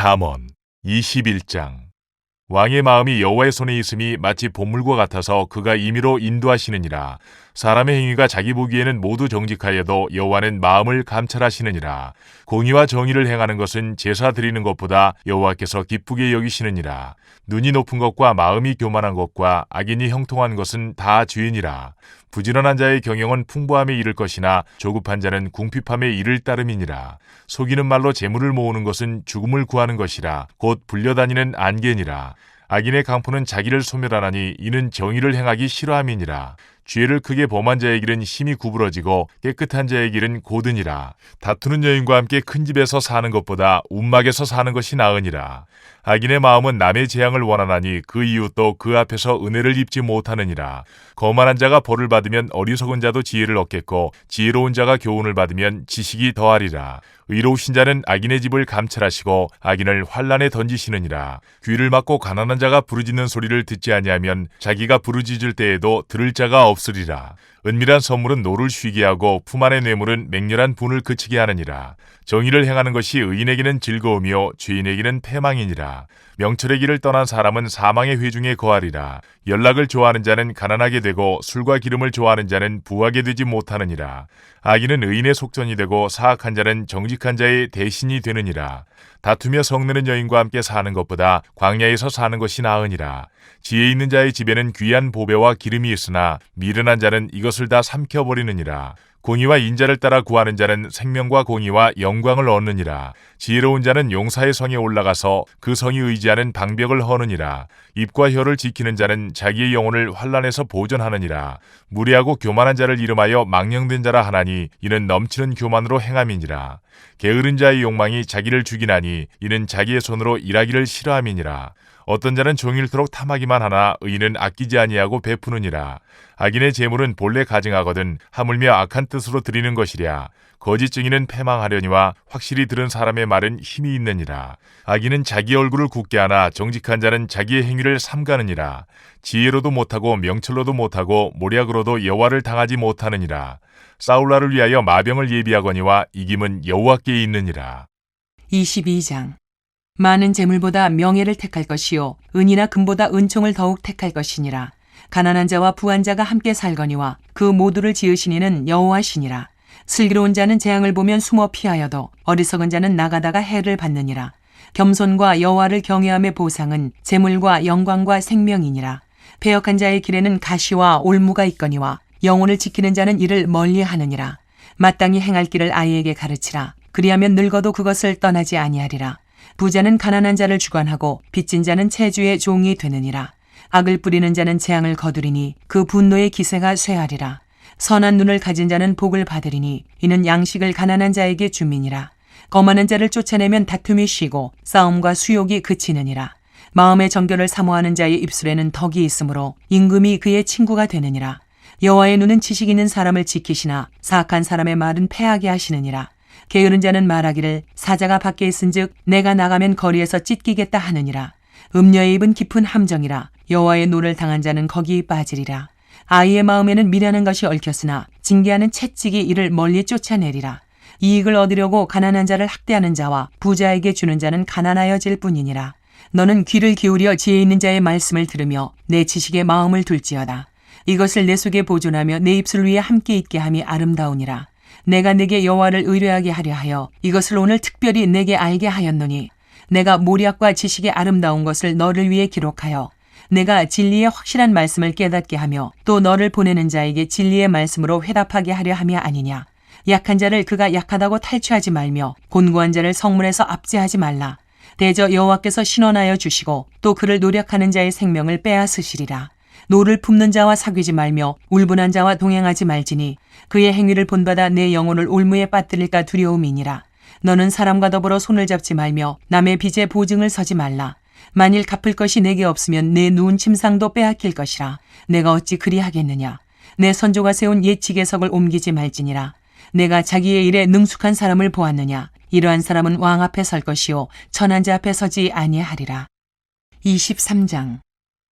잠언 21장. 왕의 마음이 여호와의 손에 있음이 마치 보물과 같아서 그가 임의로 인도하시느니라. 사람의 행위가 자기 보기에는 모두 정직하여도 여호와는 마음을 감찰하시느니라. 공의와 정의를 행하는 것은 제사 드리는 것보다 여호와께서 기쁘게 여기시느니라. 눈이 높은 것과 마음이 교만한 것과 악인이 형통한 것은 다 죄니라. 부지런한 자의 경영은 풍부함에 이를 것이나 조급한 자는 궁핍함에 이를 따름이니라. 속이는 말로 재물을 모으는 것은 죽음을 구하는 것이라. 곧 불려다니는 안개니라. 악인의 강포는 자기를 소멸하나니 이는 정의를 행하기 싫어함이니라. 죄를 크게 범한 자의 길은 힘이 구부러지고 깨끗한 자의 길은 고드니라. 다투는 여인과 함께 큰 집에서 사는 것보다 움막에서 사는 것이 나으니라. 악인의 마음은 남의 재앙을 원하나니 그 이웃도 그 앞에서 은혜를 입지 못하느니라. 거만한 자가 벌을 받으면 어리석은 자도 지혜를 얻겠고 지혜로운 자가 교훈을 받으면 지식이 더하리라. 의로우신 자는 악인의 집을 감찰하시고 악인을 환난에 던지시느니라. 귀를 막고 가난한 자가 부르짖는 소리를 듣지 아니하면 자기가 부르짖을 때에도 들을 자가 없으리라. 은밀한 선물은 노를 쉬게 하고 품 안의 뇌물은 맹렬한 분을 그치게 하느니라. 정의를 행하는 것이 의인에게는 즐거움이요 죄인에게는 패망이니라. 명철의 길을 떠난 사람은 사망의 회중에 거하리라. 연락을 좋아하는 자는 가난하게 되고 술과 기름을 좋아하는 자는 부하게 되지 못하느니라. 악인은 의인의 속전이 되고 사악한 자는 정직한 자의 대신이 되느니라. 다투며 성내는 여인과 함께 사는 것보다 광야에서 사는 것이 나으니라. 지혜 있는 자의 집에는 귀한 보배와 기름이 있으나 미련한 자는 이것을 다 삼켜버리느니라. 공의와 인자를 따라 구하는 자는 생명과 공의와 영광을 얻느니라. 지혜로운 자는 용사의 성에 올라가서 그 성이 의지하는 방벽을 허느니라. 입과 혀를 지키는 자는 자기의 영혼을 환난에서 보존하느니라. 무례하고 교만한 자를 이름하여 망령된 자라 하나니 이는 넘치는 교만으로 행함이니라. 게으른 자의 욕망이 자기를 죽이나니 이는 자기의 손으로 일하기를 싫어함이니라. 어떤 자는 종일토록 탐하기만 하나 의인은 아끼지 아니하고 베푸느니라. 악인의 재물은 본래 가증하거든 하물며 악한 뜻으로 드리는 것이랴. 거짓 증인은 패망하려니와 확실히 들은 사람의 말은 힘이 있느니라. 악인은 자기 얼굴을 굳게 하나 정직한 자는 자기의 행위를 삼가느니라. 지혜로도 못하고 명철로도 못하고 모략으로도 여호와를 당하지 못하느니라. 사울라를 위하여 마병을 예비하거니와 이김은 여호와께 있느니라. 22장. 많은 재물보다 명예를 택할 것이요 은이나 금보다 은총을 더욱 택할 것이니라. 가난한 자와 부한 자가 함께 살거니와 그 모두를 지으신 이는 여호와시니라. 슬기로운 자는 재앙을 보면 숨어 피하여도 어리석은 자는 나가다가 해를 받느니라. 겸손과 여호와를 경외함의 보상은 재물과 영광과 생명이니라. 패역한 자의 길에는 가시와 올무가 있거니와 영혼을 지키는 자는 이를 멀리하느니라. 마땅히 행할 길을 아이에게 가르치라. 그리하면 늙어도 그것을 떠나지 아니하리라. 부자는 가난한 자를 주관하고 빚진 자는 체주의 종이 되느니라. 악을 뿌리는 자는 재앙을 거두리니 그 분노의 기세가 쇠하리라. 선한 눈을 가진 자는 복을 받으리니 이는 양식을 가난한 자에게 줌이니라. 거만한 자를 쫓아내면 다툼이 쉬고 싸움과 수욕이 그치느니라. 마음의 정결을 사모하는 자의 입술에는 덕이 있으므로 임금이 그의 친구가 되느니라. 여호와의 눈은 지식 있는 사람을 지키시나 사악한 사람의 말은 패하게 하시느니라. 게으른 자는 말하기를 사자가 밖에 있은즉 내가 나가면 거리에서 찢기겠다 하느니라. 음녀의 입은 깊은 함정이라. 여호와의 노를 당한 자는 거기 빠지리라. 아이의 마음에는 미련한 것이 얽혔으나 징계하는 채찍이 이를 멀리 쫓아내리라. 이익을 얻으려고 가난한 자를 학대하는 자와 부자에게 주는 자는 가난하여질 뿐이니라. 너는 귀를 기울여 지혜 있는 자의 말씀을 들으며 내 지식에 마음을 둘지어다. 이것을 내 속에 보존하며 내 입술 위에 함께 있게 함이 아름다우니라. 내가 내게 여호와를 의뢰하게 하려 하여 이것을 오늘 특별히 내게 알게 하였노니 내가 모략과 지식의 아름다운 것을 너를 위해 기록하여 내가 진리의 확실한 말씀을 깨닫게 하며 또 너를 보내는 자에게 진리의 말씀으로 회답하게 하려 함이 아니냐. 약한 자를 그가 약하다고 탈취하지 말며 곤고한 자를 성문에서 압제하지 말라. 대저 여호와께서 신원하여 주시고 또 그를 노력하는 자의 생명을 빼앗으시리라. 노를 품는 자와 사귀지 말며 울분한 자와 동행하지 말지니 그의 행위를 본받아 내 영혼을 올무에 빠뜨릴까 두려움이니라. 너는 사람과 더불어 손을 잡지 말며 남의 빚에 보증을 서지 말라. 만일 갚을 것이 내게 없으면 내 누운 침상도 빼앗길 것이라. 내가 어찌 그리하겠느냐. 내 선조가 세운 옛 지계석을 옮기지 말지니라. 내가 자기의 일에 능숙한 사람을 보았느냐. 이러한 사람은 왕 앞에 설 것이요 천한 자 앞에 서지 아니하리라. 23장.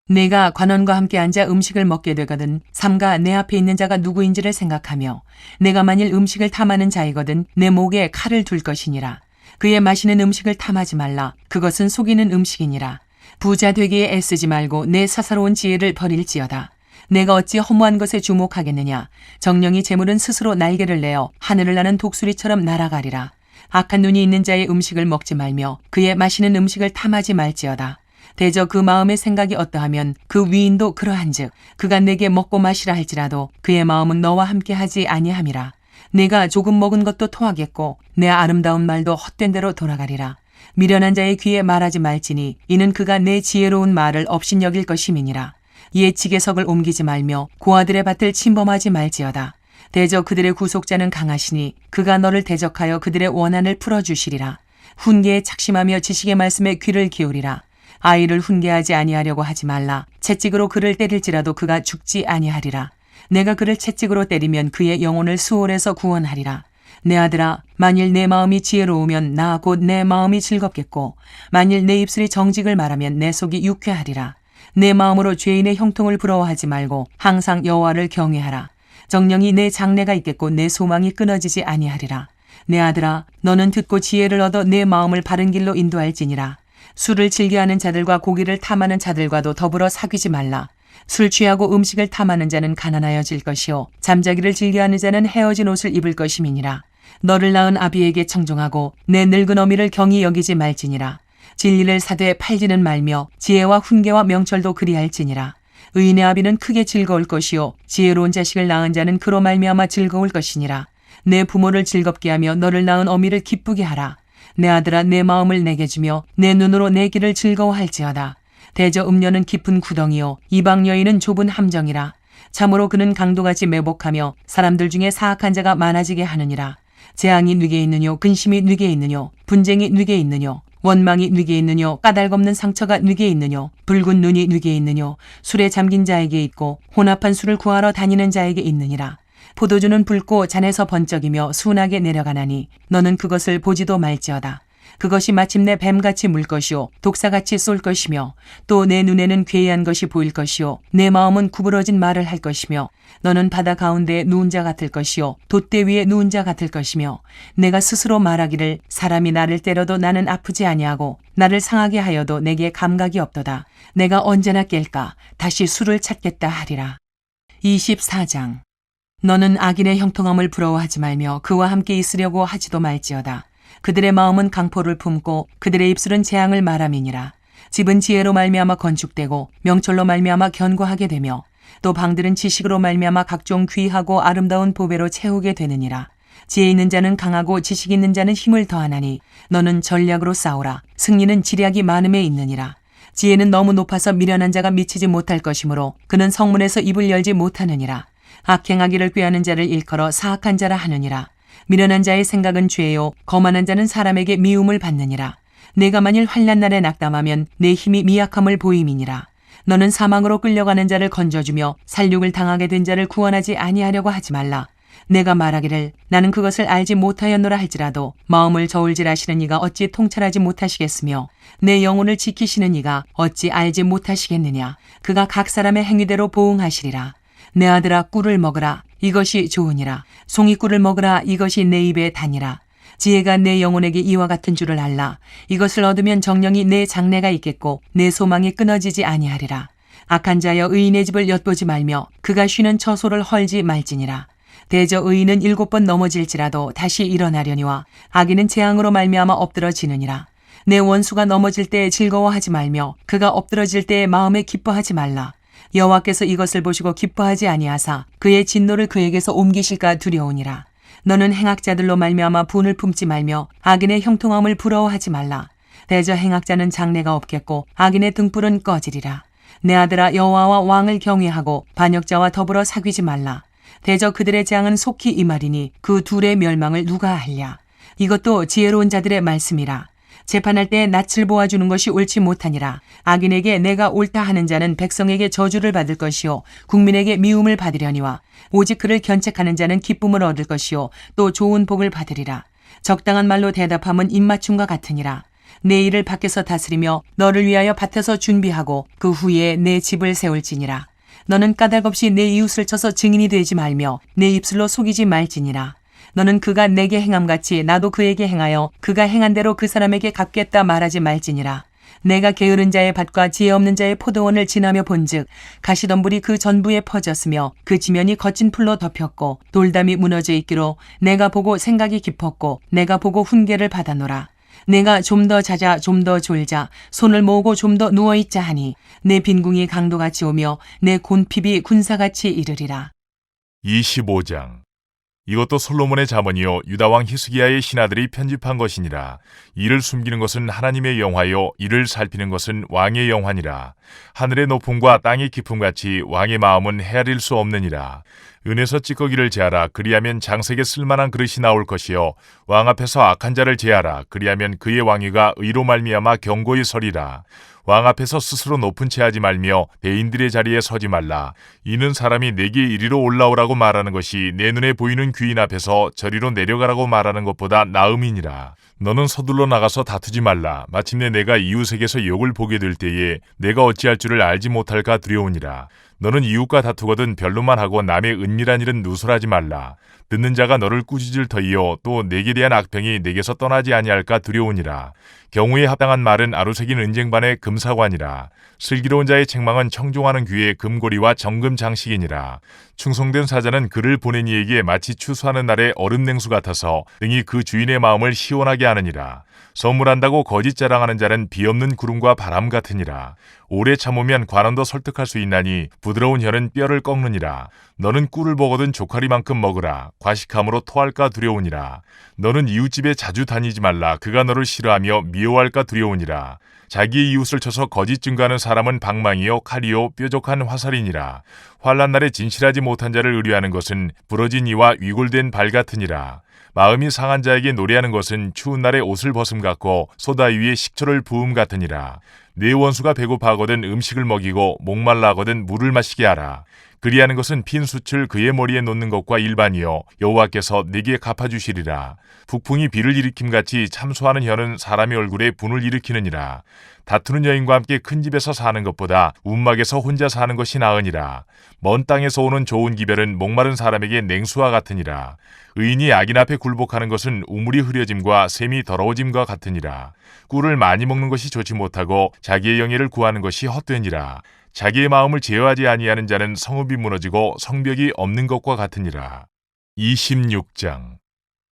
내가 관원과 함께 앉아 음식을 먹게 되거든 삼가 내 앞에 있는 자가 누구인지를 생각하며 내가 만일 음식을 탐하는 자이거든 내 목에 칼을 둘 것이니라. 그의 마시는 음식을 탐하지 말라. 그것은 속이는 음식이니라. 부자 되기에 애쓰지 말고 내 사사로운 지혜를 버릴지어다. 내가 어찌 허무한 것에 주목하겠느냐. 정령이 재물은 스스로 날개를 내어 하늘을 나는 독수리처럼 날아가리라. 악한 눈이 있는 자의 음식을 먹지 말며 그의 마시는 음식을 탐하지 말지어다. 대저 그 마음의 생각이 어떠하면 그 위인도 그러한즉 그가 내게 먹고 마시라 할지라도 그의 마음은 너와 함께하지 아니함이라. 내가 조금 먹은 것도 토하겠고 내 아름다운 말도 헛된 대로 돌아가리라. 미련한 자의 귀에 말하지 말지니 이는 그가 내 지혜로운 말을 업신여길 것임이니라. 이에 지게석을 옮기지 말며 고아들의 밭을 침범하지 말지어다. 대저 그들의 구속자는 강하시니 그가 너를 대적하여 그들의 원한을 풀어주시리라. 훈계에 착심하며 지식의 말씀에 귀를 기울이라. 아이를 훈계하지 아니하려고 하지 말라. 채찍으로 그를 때릴지라도 그가 죽지 아니하리라. 내가 그를 채찍으로 때리면 그의 영혼을 수월에서 구원하리라. 내 아들아, 만일 내 마음이 지혜로우면 나 곧 내 마음이 즐겁겠고 만일 내 입술이 정직을 말하면 내 속이 유쾌하리라. 내 마음으로 죄인의 형통을 부러워하지 말고 항상 여호와를 경외하라. 정령이 내 장래가 있겠고 내 소망이 끊어지지 아니하리라. 내 아들아, 너는 듣고 지혜를 얻어 내 마음을 바른 길로 인도할지니라. 술을 즐겨하는 자들과 고기를 탐하는 자들과도 더불어 사귀지 말라. 술 취하고 음식을 탐하는 자는 가난하여질 것이요 잠자기를 즐겨하는 자는 헤어진 옷을 입을 것임이니라. 너를 낳은 아비에게 청종하고 내 늙은 어미를 경히 여기지 말지니라. 진리를 사되 팔지는 말며 지혜와 훈계와 명철도 그리할지니라. 의인의 아비는 크게 즐거울 것이요 지혜로운 자식을 낳은 자는 그로 말미암아 즐거울 것이니라. 내 부모를 즐겁게 하며 너를 낳은 어미를 기쁘게 하라. 내 아들아, 내 마음을 내게 주며 내 눈으로 내 길을 즐거워할지어다. 대저 음녀는 깊은 구덩이요 이방 여인은 좁은 함정이라. 참으로 그는 강도같이 매복하며 사람들 중에 사악한 자가 많아지게 하느니라. 재앙이 네게 있느뇨 근심이 네게 있느뇨 분쟁이 네게 있느뇨 원망이 네게 있느뇨 까닭없는 상처가 네게 있느뇨 붉은 눈이 네게 있느뇨 술에 잠긴 자에게 있고 혼합한 술을 구하러 다니는 자에게 있느니라. 포도주는 붉고 잔에서 번쩍이며 순하게 내려가나니 너는 그것을 보지도 말지어다. 그것이 마침내 뱀같이 물 것이요 독사같이 쏠 것이며 또 내 눈에는 괴이한 것이 보일 것이요 내 마음은 구부러진 말을 할 것이며 너는 바다 가운데 누운 자 같을 것이요 돛대 위에 누운 자 같을 것이며 내가 스스로 말하기를 사람이 나를 때려도 나는 아프지 아니하고 나를 상하게 하여도 내게 감각이 없도다. 내가 언제나 깰까 다시 술을 찾겠다 하리라. 24장. 너는 악인의 형통함을 부러워하지 말며 그와 함께 있으려고 하지도 말지어다. 그들의 마음은 강포를 품고 그들의 입술은 재앙을 말함이니라. 집은 지혜로 말미암아 건축되고 명철로 말미암아 견고하게 되며 또 방들은 지식으로 말미암아 각종 귀하고 아름다운 보배로 채우게 되느니라. 지혜 있는 자는 강하고 지식 있는 자는 힘을 더하나니 너는 전략으로 싸우라. 승리는 지략이 많음에 있느니라. 지혜는 너무 높아서 미련한 자가 미치지 못할 것이므로 그는 성문에서 입을 열지 못하느니라. 악행하기를 꾀하는 자를 일컬어 사악한 자라 하느니라. 미련한 자의 생각은 죄요 거만한 자는 사람에게 미움을 받느니라. 내가 만일 환난 날에 낙담하면 내 힘이 미약함을 보임이니라. 너는 사망으로 끌려가는 자를 건져주며 살육을 당하게 된 자를 구원하지 아니하려고 하지 말라. 내가 말하기를 나는 그것을 알지 못하였노라 할지라도 마음을 저울질하시는 이가 어찌 통찰하지 못하시겠으며 내 영혼을 지키시는 이가 어찌 알지 못하시겠느냐. 그가 각 사람의 행위대로 보응하시리라. 내 아들아, 꿀을 먹으라. 이것이 좋으니라. 송이꿀을 먹으라. 이것이 내 입에 다니라. 지혜가 내 영혼에게 이와 같은 줄을 알라. 이것을 얻으면 정령이 내 장래가 있겠고 내 소망이 끊어지지 아니하리라. 악한 자여 의인의 집을 엿보지 말며 그가 쉬는 처소를 헐지 말지니라. 대저 의인은 7번 넘어질지라도 다시 일어나려니와 악인은 재앙으로 말미암아 엎드러지느니라. 내 원수가 넘어질 때에 즐거워하지 말며 그가 엎드러질 때에 마음에 기뻐하지 말라. 여호와께서 이것을 보시고 기뻐하지 아니하사 그의 진노를 그에게서 옮기실까 두려우니라. 너는 행악자들로 말미암아 분을 품지 말며 악인의 형통함을 부러워하지 말라. 대저 행악자는 장래가 없겠고 악인의 등불은 꺼지리라. 내 아들아, 여호와와 왕을 경외하고 반역자와 더불어 사귀지 말라. 대저 그들의 재앙은 속히 임하리니 그 둘의 멸망을 누가 알랴. 이것도 지혜로운 자들의 말씀이라. 재판할 때 낯을 보아주는 것이 옳지 못하니라. 악인에게 내가 옳다 하는 자는 백성에게 저주를 받을 것이요 국민에게 미움을 받으려니와 오직 그를 견책하는 자는 기쁨을 얻을 것이요 또 좋은 복을 받으리라. 적당한 말로 대답함은 입맞춤과 같으니라. 내 일을 밖에서 다스리며 너를 위하여 밭에서 준비하고 그 후에 내 집을 세울지니라. 너는 까닭없이 내 이웃을 쳐서 증인이 되지 말며 내 입술로 속이지 말지니라. 너는 그가 내게 행함같이 나도 그에게 행하여 그가 행한 대로 그 사람에게 갚겠다 말하지 말지니라. 내가 게으른 자의 밭과 지혜 없는 자의 포도원을 지나며 본즉 가시덤불이 그 전부에 퍼졌으며 그 지면이 거친 풀로 덮였고 돌담이 무너져 있기로 내가 보고 생각이 깊었고 내가 보고 훈계를 받아노라. 내가 좀 더 자자 좀 더 졸자 손을 모으고 좀 더 누워있자 하니 내 빈궁이 강도같이 오며 내 곤핍이 군사같이 이르리라. 25장. 이것도 솔로몬의 잠언이요 유다왕 히스기야의 신하들이 편집한 것이니라. 이를 숨기는 것은 하나님의 영화요 이를 살피는 것은 왕의 영화니라. 하늘의 높음과 땅의 깊음같이 왕의 마음은 헤아릴 수 없느니라. 은에서 찌꺼기를 제하라. 그리하면 장색에 쓸만한 그릇이 나올 것이요 왕 앞에서 악한 자를 제하라. 그리하면 그의 왕위가 의로 말미암아 경고히 서리라. 왕 앞에서 스스로 높은 채 하지 말며 대인들의 자리에 서지 말라. 이는 사람이 내게 이리로 올라오라고 말하는 것이 내 눈에 보이는 귀인 앞에서 저리로 내려가라고 말하는 것보다 나음이니라. 너는 서둘러 나가서 다투지 말라. 마침내 내가 이웃에게서 욕을 보게 될 때에 내가 어찌할 줄을 알지 못할까 두려우니라. 너는 이웃과 다투거든 변론만 하고 남의 은밀한 일은 누설하지 말라. 듣는 자가 너를 꾸짖을 터이요 또 내게 대한 악평이 내게서 떠나지 아니할까 두려우니라. 경우에 합당한 말은 아루새긴 은쟁반의 금사관이라. 슬기로운 자의 책망은 청종하는 귀의 금고리와 정금 장식이니라. 충성된 사자는 그를 보낸 이에게 마치 추수하는 날의 얼음 냉수 같아서 능히 그 주인의 마음을 시원하게 하느니라. 선물한다고 거짓 자랑하는 자는 비없는 구름과 바람 같으니라. 오래 참으면 관원도 설득할 수 있나니 부드러운 혀는 뼈를 꺾느니라. 너는 꿀을 먹거든 조카리만큼 먹으라. 과식함으로 토할까 두려우니라. 너는 이웃집에 자주 다니지 말라. 그가 너를 싫어하며 미워할까 두려우니라. 자기의 이웃을 쳐서 거짓 증거하는 사람은 방망이요 칼이요 뾰족한 화살이니라. 환난 날에 진실하지 못한 자를 의뢰하는 것은 부러진 이와 위골된 발 같으니라. 마음이 상한 자에게 노래하는 것은 추운 날에 옷을 벗음 같고 소다 위에 식초를 부음 같으니라. 내 원수가 배고파하거든 음식을 먹이고 목말라 하거든 물을 마시게 하라. 그리하는 것은 핀 숯을 그의 머리에 놓는 것과 일반이요 여호와께서 내게 갚아주시리라. 북풍이 비를 일으킴같이 참소하는 혀는 사람의 얼굴에 분을 일으키느니라. 다투는 여인과 함께 큰 집에서 사는 것보다 움막에서 혼자 사는 것이 나으니라. 먼 땅에서 오는 좋은 기별은 목마른 사람에게 냉수와 같으니라. 의인이 악인 앞에 굴복하는 것은 우물이 흐려짐과 샘이 더러워짐과 같으니라. 꿀을 많이 먹는 것이 좋지 못하고 자기의 영예를 구하는 것이 헛되니라. 자기의 마음을 제어하지 아니하는 자는 성읍이 무너지고 성벽이 없는 것과 같으니라. 26장.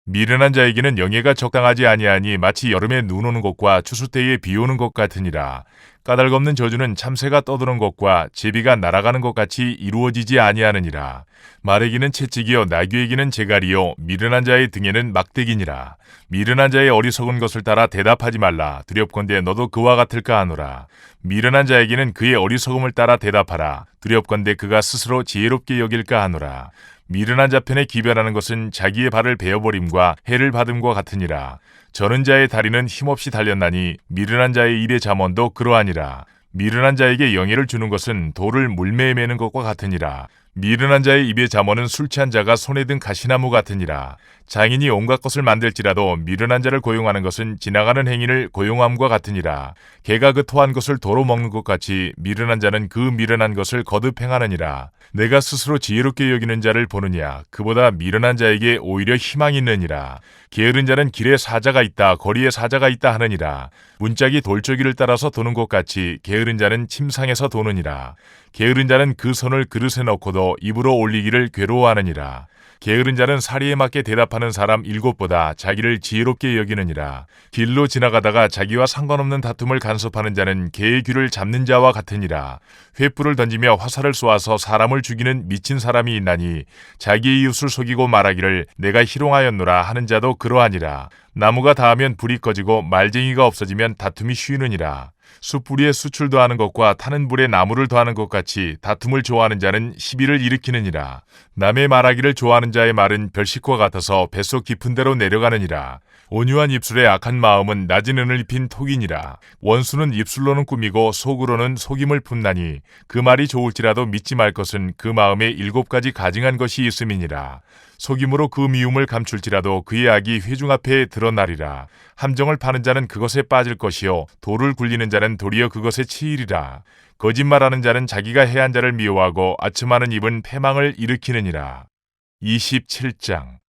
미련한 자에게는 영예가 적당하지 아니하니 마치 여름에 눈 오는 것과 추수 때에 비 오는 것 같으니라. 까닭없는 저주는 참새가 떠도는 것과 제비가 날아가는 것 같이 이루어지지 아니하느니라. 말에게는 채찍이요 나귀에게는 제갈이요 미련한 자의 등에는 막대기니라. 미련한 자의 어리석은 것을 따라 대답하지 말라. 두렵건대 너도 그와 같을까 하노라. 미련한 자에게는 그의 어리석음을 따라 대답하라. 두렵건대 그가 스스로 지혜롭게 여길까 하노라. 미련한 자 편에 기별하는 것은 자기의 발을 베어버림과 해를 받음과 같으니라. 저는 자의 다리는 힘없이 달렸나니 미련한 자의 입의 잠언도 그러하니라. 미련한 자에게 영예를 주는 것은 돌을 물매에 매는 것과 같으니라. 미련한 자의 입의 잠언은 술 취한 자가 손에 든 가시나무 같으니라. 장인이 온갖 것을 만들지라도 미련한 자를 고용하는 것은 지나가는 행인을 고용함과 같으니라. 개가 그 토한 것을 도로 먹는 것 같이 미련한 자는 그 미련한 것을 거듭 행하느니라. 내가 스스로 지혜롭게 여기는 자를 보느냐. 그보다 미련한 자에게 오히려 희망이 있느니라. 게으른 자는 길에 사자가 있다 거리에 사자가 있다 하느니라. 문짝이 돌저기를 따라서 도는 것 같이 게으른 자는 침상에서 도느니라. 게으른 자는 그 손을 그릇에 넣고도 입으로 올리기를 괴로워하느니라. 게으른 자는 사리에 맞게 대답하는 사람 7보다 자기를 지혜롭게 여기느니라. 길로 지나가다가 자기와 상관없는 다툼을 간섭하는 자는 개의 귀를 잡는 자와 같으니라. 횃불을 던지며 화살을 쏘아서 사람을 죽이는 미친 사람이 있나니 자기의 이웃을 속이고 말하기를 내가 희롱하였노라 하는 자도 그러하니라. 나무가 닿으면 불이 꺼지고 말쟁이가 없어지면 다툼이 쉬느니라. 숯불위에 숯을 더하는 것과 타는 불에 나무를 더하는 것 같이 다툼을 좋아하는 자는 시비를 일으키느니라. 남의 말하기를 좋아하는 자의 말은 별식과 같아서 뱃속 깊은 데로 내려가느니라. 온유한 입술에 악한 마음은 낮은 은을 입힌 톡이니라. 원수는 입술로는 꾸미고 속으로는 속임을 품나니 그 말이 좋을지라도 믿지 말 것은 그 마음에 7가지 가증한 것이 있음이니라. 속임으로 그 미움을 감출지라도 그의 악이 회중 앞에 드러나리라. 함정을 파는 자는 그것에 빠질 것이요 돌을 굴리는 자는 도리어 그것에 치이리라. 거짓말하는 자는 자기가 해한 자를 미워하고 아첨하는 입은 패망을 일으키느니라. 27장.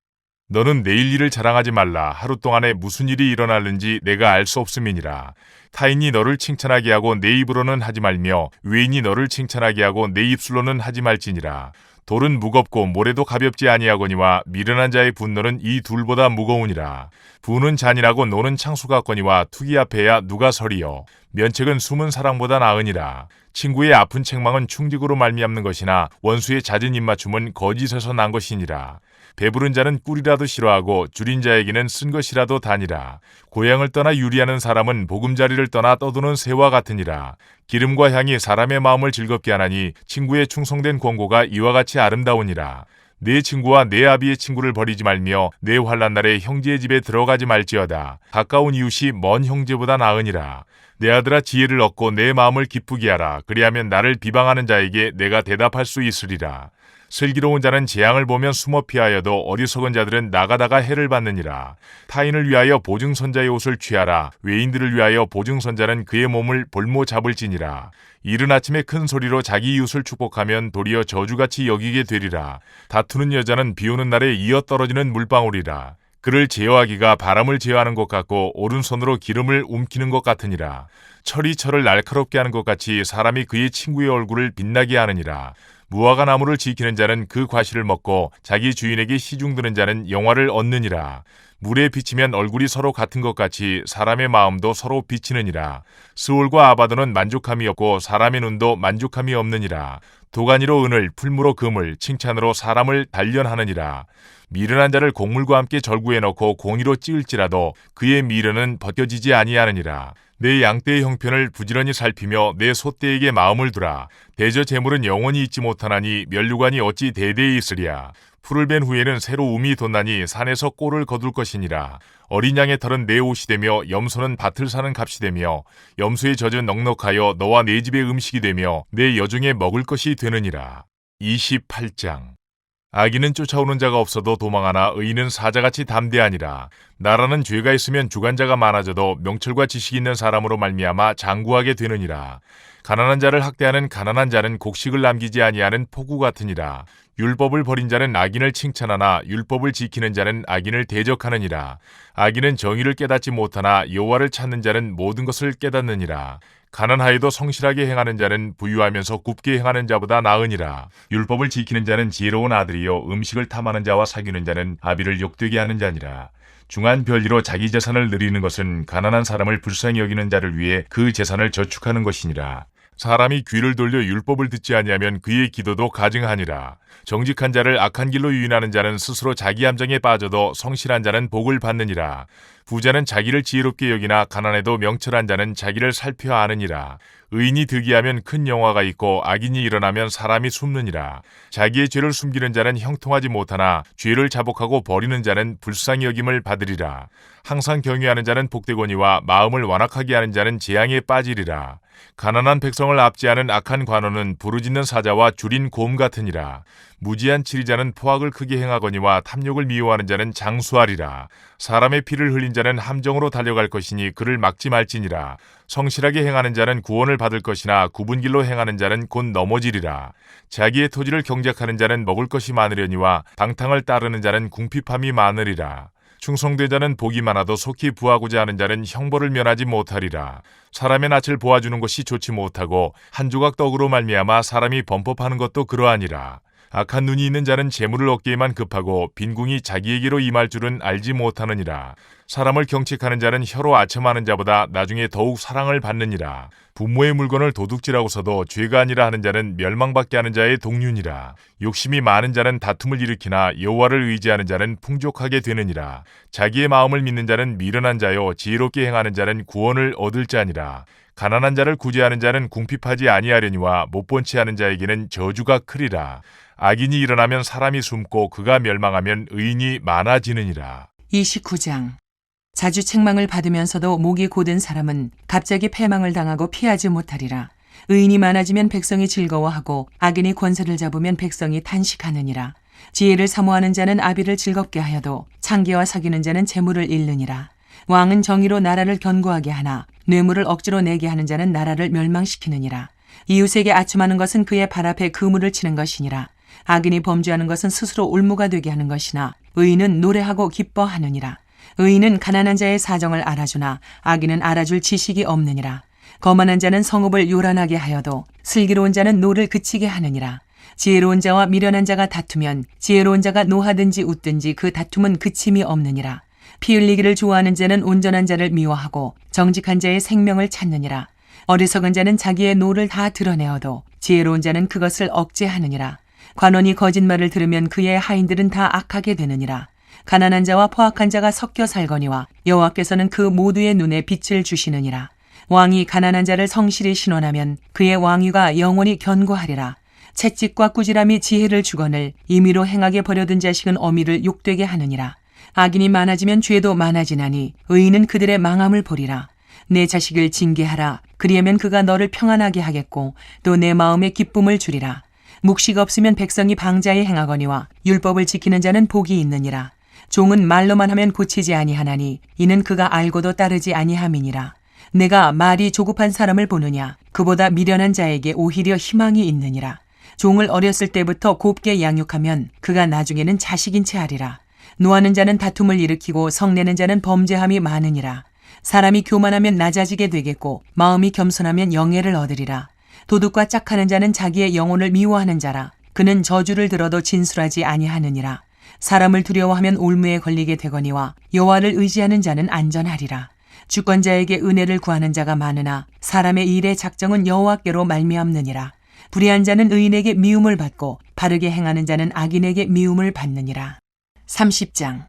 너는 내일 일을 자랑하지 말라. 하루 동안에 무슨 일이 일어날는지 내가 알 수 없음이니라. 타인이 너를 칭찬하게 하고 내 입으로는 하지 말며 외인이 너를 칭찬하게 하고 내 입술로는 하지 말지니라. 돌은 무겁고 모래도 가볍지 아니하거니와 미련한 자의 분노는 이 둘보다 무거우니라. 부는 잔인하고 노는 창수 같거니와 투기 앞에야 누가 서리요. 면책은 숨은 사랑보다 나으니라. 친구의 아픈 책망은 충직으로 말미암는 것이나 원수의 잦은 입맞춤은 거짓에서 난 것이니라. 배부른 자는 꿀이라도 싫어하고 줄인 자에게는 쓴 것이라도 다니라. 고향을 떠나 유리하는 사람은 보금자리를 떠나 떠도는 새와 같으니라. 기름과 향이 사람의 마음을 즐겁게 하나니 친구의 충성된 권고가 이와 같이 아름다우니라. 내 친구와 내 아비의 친구를 버리지 말며 내 환난 날에 형제의 집에 들어가지 말지어다. 가까운 이웃이 먼 형제보다 나으니라. 내 아들아 지혜를 얻고 내 마음을 기쁘게 하라. 그리하면 나를 비방하는 자에게 내가 대답할 수 있으리라. 슬기로운 자는 재앙을 보면 숨어 피하여도 어리석은 자들은 나가다가 해를 받느니라. 타인을 위하여 보증선자의 옷을 취하라. 외인들을 위하여 보증선자는 그의 몸을 볼모 잡을지니라. 이른 아침에 큰 소리로 자기 이웃을 축복하면 도리어 저주같이 여기게 되리라. 다투는 여자는 비오는 날에 이어 떨어지는 물방울이라. 그를 제어하기가 바람을 제어하는 것 같고 오른손으로 기름을 움키는 것 같으니라. 철이 철을 날카롭게 하는 것 같이 사람이 그의 친구의 얼굴을 빛나게 하느니라. 무화과 나무를 지키는 자는 그 과실을 먹고 자기 주인에게 시중드는 자는 영화를 얻느니라. 물에 비치면 얼굴이 서로 같은 것 같이 사람의 마음도 서로 비치느니라. 스올과 아바도는 만족함이 없고 사람의 눈도 만족함이 없느니라. 도가니로 은을, 풀무로 금을, 칭찬으로 사람을 단련하느니라. 미련한 자를 곡물과 함께 절구해 넣고 공의로 찌을지라도 그의 미련은 벗겨지지 아니하느니라. 내 양떼의 형편을 부지런히 살피며 내 소떼에게 마음을 두라. 대저 재물은 영원히 있지 못하나니 면류관이 어찌 대대에 있으랴. 풀을 벤 후에는 새로 움이 돋나니 산에서 꼴을 거둘 것이니라. 어린 양의 털은 내 옷이 되며 염소는 밭을 사는 값이 되며 염소의 젖은 넉넉하여 너와 내 집의 음식이 되며 내 여중에 먹을 것이 되느니라. 28장. 악인은 쫓아오는 자가 없어도 도망하나 의인은 사자같이 담대하니라. 나라는 죄가 있으면 주관자가 많아져도 명철과 지식이 있는 사람으로 말미암아 장구하게 되느니라. 가난한 자를 학대하는 가난한 자는 곡식을 남기지 아니하는 폭우 같으니라. 율법을 버린 자는 악인을 칭찬하나 율법을 지키는 자는 악인을 대적하느니라. 악인은 정의를 깨닫지 못하나 여호와를 찾는 자는 모든 것을 깨닫느니라. 가난하여도 성실하게 행하는 자는 부유하면서 굽게 행하는 자보다 나으니라. 율법을 지키는 자는 지혜로운 아들이요 음식을 탐하는 자와 사귀는 자는 아비를 욕되게 하는 자니라. 중한 별리로 자기 재산을 누리는 것은 가난한 사람을 불쌍히 여기는 자를 위해 그 재산을 저축하는 것이니라. 사람이 귀를 돌려 율법을 듣지 아니하면 그의 기도도 가증하니라. 정직한 자를 악한 길로 유인하는 자는 스스로 자기 함정에 빠져도 성실한 자는 복을 받느니라. 부자는 자기를 지혜롭게 여기나 가난해도 명철한 자는 자기를 살펴 아느니라. 의인이 득이하면 큰 영화가 있고 악인이 일어나면 사람이 숨느니라. 자기의 죄를 숨기는 자는 형통하지 못하나 죄를 자복하고 버리는 자는 불쌍히 여김을 받으리라. 항상 경외하는 자는 복되거니와 마음을 완악하게 하는 자는 재앙에 빠지리라. 가난한 백성을 압제하는 악한 관원은 부르짖는 사자와 줄인 곰 같으니라. 무지한 치리자는 포악을 크게 행하거니와 탐욕을 미워하는 자는 장수하리라. 사람의 피를 흘린 자는 함정으로 달려갈 것이니 그를 막지 말지니라. 성실하게 행하는 자는 구원을 받을 것이나 굽은 길로 행하는 자는 곧 넘어지리라. 자기의 토지를 경작하는 자는 먹을 것이 많으려니와 방탕을 따르는 자는 궁핍함이 많으리라. 충성된 자는 복이 많아도 속히 부하고자 하는 자는 형벌을 면하지 못하리라. 사람의 낯을 보아주는 것이 좋지 못하고 한 조각 떡으로 말미암아 사람이 범법하는 것도 그러하니라. 악한 눈이 있는 자는 재물을 얻기에만 급하고 빈궁이 자기에게로 임할 줄은 알지 못하느니라. 사람을 경책하는 자는 혀로 아첨하는 자보다 나중에 더욱 사랑을 받느니라. 부모의 물건을 도둑질하고서도 죄가 아니라 하는 자는 멸망받게 하는 자의 동륜이라. 욕심이 많은 자는 다툼을 일으키나 여호와를 의지하는 자는 풍족하게 되느니라. 자기의 마음을 믿는 자는 미련한 자요 지혜롭게 행하는 자는 구원을 얻을 자니라. 가난한 자를 구제하는 자는 궁핍하지 아니하려니와 못본 채 하는 자에게는 저주가 크리라. 악인이 일어나면 사람이 숨고 그가 멸망하면 의인이 많아지느니라. 29장. 자주 책망을 받으면서도 목이 곧은 사람은 갑자기 패망을 당하고 피하지 못하리라. 의인이 많아지면 백성이 즐거워하고 악인이 권세를 잡으면 백성이 탄식하느니라. 지혜를 사모하는 자는 아비를 즐겁게 하여도 창기와 사귀는 자는 재물을 잃느니라. 왕은 정의로 나라를 견고하게 하나 뇌물을 억지로 내게 하는 자는 나라를 멸망시키느니라. 이웃에게 아첨하는 것은 그의 발 앞에 그물을 치는 것이니라. 악인이 범죄하는 것은 스스로 올무가 되게 하는 것이나 의인은 노래하고 기뻐하느니라. 의인은 가난한 자의 사정을 알아주나 악인은 알아줄 지식이 없느니라. 거만한 자는 성읍을 요란하게 하여도 슬기로운 자는 노를 그치게 하느니라. 지혜로운 자와 미련한 자가 다투면 지혜로운 자가 노하든지 웃든지 그 다툼은 그침이 없느니라. 피 흘리기를 좋아하는 자는 온전한 자를 미워하고 정직한 자의 생명을 찾느니라. 어리석은 자는 자기의 노를 다 드러내어도 지혜로운 자는 그것을 억제하느니라. 관원이 거짓말을 들으면 그의 하인들은 다 악하게 되느니라. 가난한 자와 포악한 자가 섞여 살거니와 여호와께서는 그 모두의 눈에 빛을 주시느니라. 왕이 가난한 자를 성실히 신원하면 그의 왕위가 영원히 견고하리라. 채찍과 꾸지람이 지혜를 주거늘 임의로 행하게 버려둔 자식은 어미를 욕되게 하느니라. 악인이 많아지면 죄도 많아지나니 의인은 그들의 망함을 보리라. 내 자식을 징계하라. 그리하면 그가 너를 평안하게 하겠고 또 내 마음에 기쁨을 주리라. 묵시가 없으면 백성이 방자에 행하거니와 율법을 지키는 자는 복이 있느니라. 종은 말로만 하면 고치지 아니하나니 이는 그가 알고도 따르지 아니함이니라. 내가 말이 조급한 사람을 보느냐 그보다 미련한 자에게 오히려 희망이 있느니라. 종을 어렸을 때부터 곱게 양육하면 그가 나중에는 자식인 채 하리라. 노하는 자는 다툼을 일으키고 성내는 자는 범죄함이 많으니라. 사람이 교만하면 낮아지게 되겠고 마음이 겸손하면 영예를 얻으리라. 도둑과 짝하는 자는 자기의 영혼을 미워하는 자라. 그는 저주를 들어도 진술하지 아니하느니라. 사람을 두려워하면 올무에 걸리게 되거니와 여호와를 의지하는 자는 안전하리라. 주권자에게 은혜를 구하는 자가 많으나 사람의 일의 작정은 여호와께로 말미암느니라. 불의한 자는 의인에게 미움을 받고 바르게 행하는 자는 악인에게 미움을 받느니라. 30장.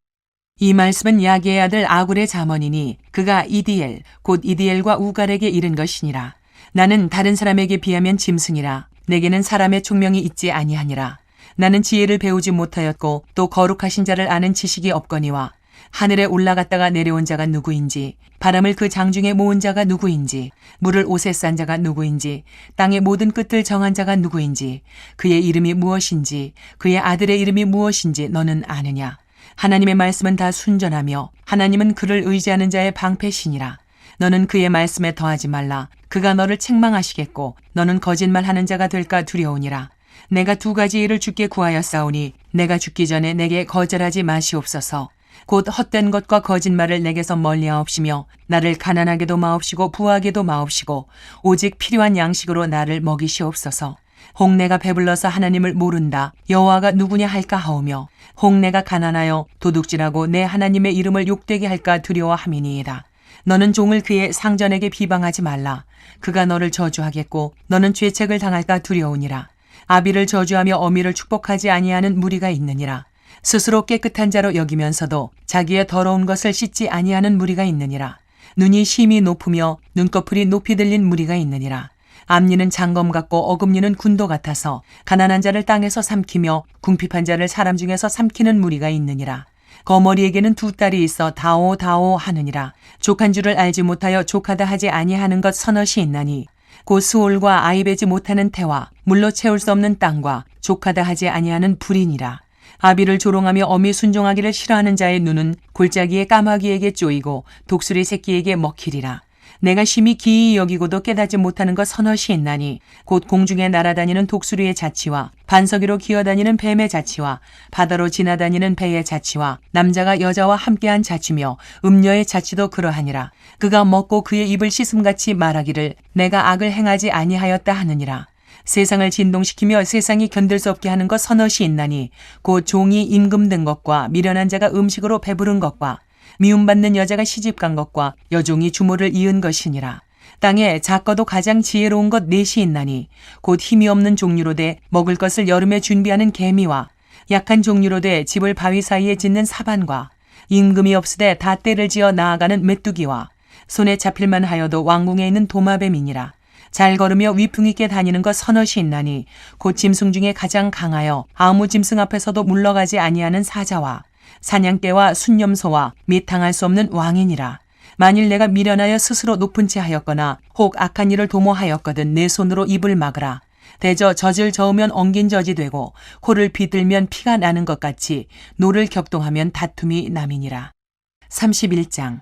이 말씀은 야게의 아들 아굴의 잠언이니 그가 이디엘 곧 이디엘과 우갈에게 이른 것이니라. 나는 다른 사람에게 비하면 짐승이라. 내게는 사람의 총명이 있지 아니하니라. 나는 지혜를 배우지 못하였고 또 거룩하신 자를 아는 지식이 없거니와 하늘에 올라갔다가 내려온 자가 누구인지 바람을 그 장중에 모은 자가 누구인지 물을 옷에 싼 자가 누구인지 땅의 모든 끝을 정한 자가 누구인지 그의 이름이 무엇인지 그의 아들의 이름이 무엇인지 너는 아느냐. 하나님의 말씀은 다 순전하며 하나님은 그를 의지하는 자의 방패시니라. 너는 그의 말씀에 더하지 말라. 그가 너를 책망하시겠고 너는 거짓말하는 자가 될까 두려우니라. 내가 두 가지 일을 주께 구하였사오니 내가 죽기 전에 내게 거절하지 마시옵소서. 곧 헛된 것과 거짓말을 내게서 멀리하옵시며 나를 가난하게도 마옵시고 부하게도 마옵시고 오직 필요한 양식으로 나를 먹이시옵소서. 혹 내가 배불러서 하나님을 모른다 여호와가 누구냐 할까 하오며 혹 내가 가난하여 도둑질하고 내 하나님의 이름을 욕되게 할까 두려워함이니이다. 너는 종을 그의 상전에게 비방하지 말라. 그가 너를 저주하겠고 너는 죄책을 당할까 두려우니라. 아비를 저주하며 어미를 축복하지 아니하는 무리가 있느니라. 스스로 깨끗한 자로 여기면서도 자기의 더러운 것을 씻지 아니하는 무리가 있느니라. 눈이 심히 높으며 눈꺼풀이 높이 들린 무리가 있느니라. 앞니는 장검 같고 어금니는 군도 같아서 가난한 자를 땅에서 삼키며 궁핍한 자를 사람 중에서 삼키는 무리가 있느니라. 거머리에게는 두 딸이 있어 다오 다오 하느니라. 족한 줄을 알지 못하여 족하다 하지 아니하는 것 서넛이 있나니 곧 수올과 아이 베지 못하는 태와 물로 채울 수 없는 땅과 족하다 하지 아니하는 불이니라. 아비를 조롱하며 어미 순종하기를 싫어하는 자의 눈은 골짜기의 까마귀에게 쪼이고 독수리 새끼에게 먹히리라. 내가 심히 기이 여기고도 깨닫지 못하는 것 서넛이 있나니 곧 공중에 날아다니는 독수리의 자치와 반석 위로 기어다니는 뱀의 자치와 바다로 지나다니는 배의 자치와 남자가 여자와 함께한 자치며 음녀의 자치도 그러하니라. 그가 먹고 그의 입을 씻음같이 말하기를 내가 악을 행하지 아니하였다 하느니라. 세상을 진동시키며 세상이 견딜 수 없게 하는 것 서넛이 있나니 곧 종이 임금된 것과 미련한 자가 음식으로 배부른 것과 미움받는 여자가 시집간 것과 여종이 주모를 이은 것이니라. 땅에 작고도 가장 지혜로운 것 넷이 있나니 곧 힘이 없는 종류로 돼 먹을 것을 여름에 준비하는 개미와 약한 종류로 돼 집을 바위 사이에 짓는 사반과 임금이 없으되 다 때를 지어 나아가는 메뚜기와 손에 잡힐만 하여도 왕궁에 있는 도마뱀이니라. 잘 걸으며 위풍 있게 다니는 것 서넛이 있나니 곧 짐승 중에 가장 강하여 아무 짐승 앞에서도 물러가지 아니하는 사자와 사냥개와 순념소와 및 당할 수 없는 왕이니라. 만일 내가 미련하여 스스로 높은 채 하였거나 혹 악한 일을 도모하였거든 내 손으로 입을 막으라. 대저 젖을 저으면 엉긴 젖이 되고 코를 비틀면 피가 나는 것 같이 노를 격동하면 다툼이 남이니라. 31장.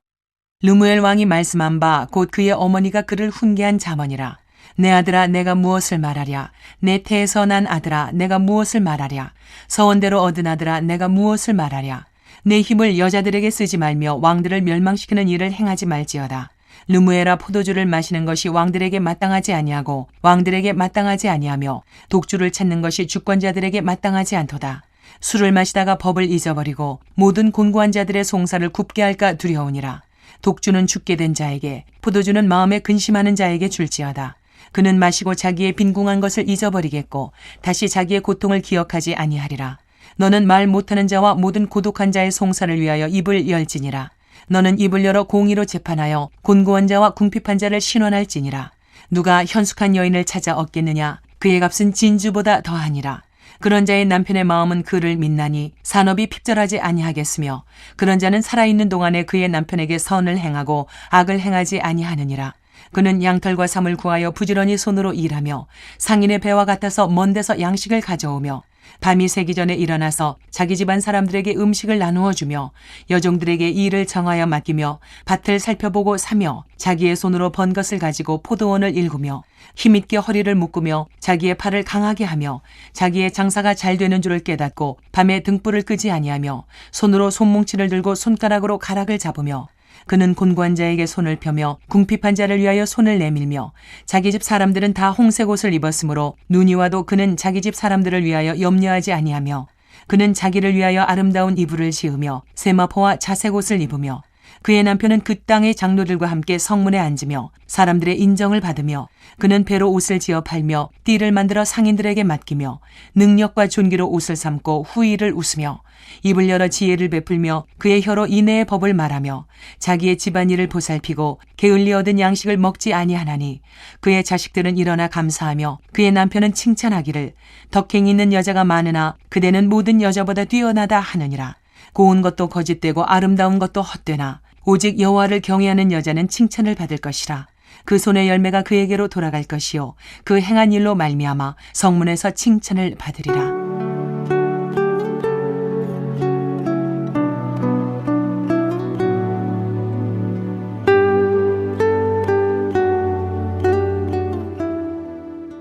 르무엘 왕이 말씀한 바 곧 그의 어머니가 그를 훈계한 잠언이라. 내 아들아 내가 무엇을 말하랴. 내 태에서 난 아들아 내가 무엇을 말하랴. 서원대로 얻은 아들아 내가 무엇을 말하랴. 내 힘을 여자들에게 쓰지 말며 왕들을 멸망시키는 일을 행하지 말지어다. 르무에라 포도주를 마시는 것이 왕들에게 마땅하지 아니하고 왕들에게 마땅하지 아니하며 독주를 찾는 것이 주권자들에게 마땅하지 않도다. 술을 마시다가 법을 잊어버리고 모든 곤고한 자들의 송사를 굽게 할까 두려우니라. 독주는 죽게 된 자에게 포도주는 마음에 근심하는 자에게 줄지어다. 그는 마시고 자기의 빈궁한 것을 잊어버리겠고 다시 자기의 고통을 기억하지 아니하리라. 너는 말 못하는 자와 모든 고독한 자의 송사를 위하여 입을 열지니라. 너는 입을 열어 공의로 재판하여 곤고한 자와 궁핍한 자를 신원할지니라. 누가 현숙한 여인을 찾아 얻겠느냐. 그의 값은 진주보다 더하니라. 그런 자의 남편의 마음은 그를 믿나니 산업이 핍절하지 아니하겠으며 그런 자는 살아있는 동안에 그의 남편에게 선을 행하고 악을 행하지 아니하느니라. 그는 양털과 삼을 구하여 부지런히 손으로 일하며 상인의 배와 같아서 먼 데서 양식을 가져오며 밤이 새기 전에 일어나서 자기 집안 사람들에게 음식을 나누어 주며 여종들에게 일을 정하여 맡기며 밭을 살펴보고 사며 자기의 손으로 번 것을 가지고 포도원을 일구며 힘있게 허리를 묶으며 자기의 팔을 강하게 하며 자기의 장사가 잘 되는 줄을 깨닫고 밤에 등불을 끄지 아니하며 손으로 손뭉치를 들고 손가락으로 가락을 잡으며 그는 곤고한 자에게 손을 펴며 궁핍한 자를 위하여 손을 내밀며 자기 집 사람들은 다 홍색 옷을 입었으므로 눈이 와도 그는 자기 집 사람들을 위하여 염려하지 아니하며 그는 자기를 위하여 아름다운 이불을 지으며 세마포와 자색 옷을 입으며 그의 남편은 그 땅의 장로들과 함께 성문에 앉으며 사람들의 인정을 받으며 그는 배로 옷을 지어 팔며 띠를 만들어 상인들에게 맡기며 능력과 존귀로 옷을 삼고 후의를 웃으며 입을 열어 지혜를 베풀며 그의 혀로 인애의 법을 말하며 자기의 집안일을 보살피고 게을리 얻은 양식을 먹지 아니하나니 그의 자식들은 일어나 감사하며 그의 남편은 칭찬하기를 덕행이 있는 여자가 많으나 그대는 모든 여자보다 뛰어나다 하느니라. 고운 것도 거짓되고 아름다운 것도 헛되나 오직 여호와를 경외하는 여자는 칭찬을 받을 것이라. 그 손의 열매가 그에게로 돌아갈 것이요 그 행한 일로 말미암아 성문에서 칭찬을 받으리라.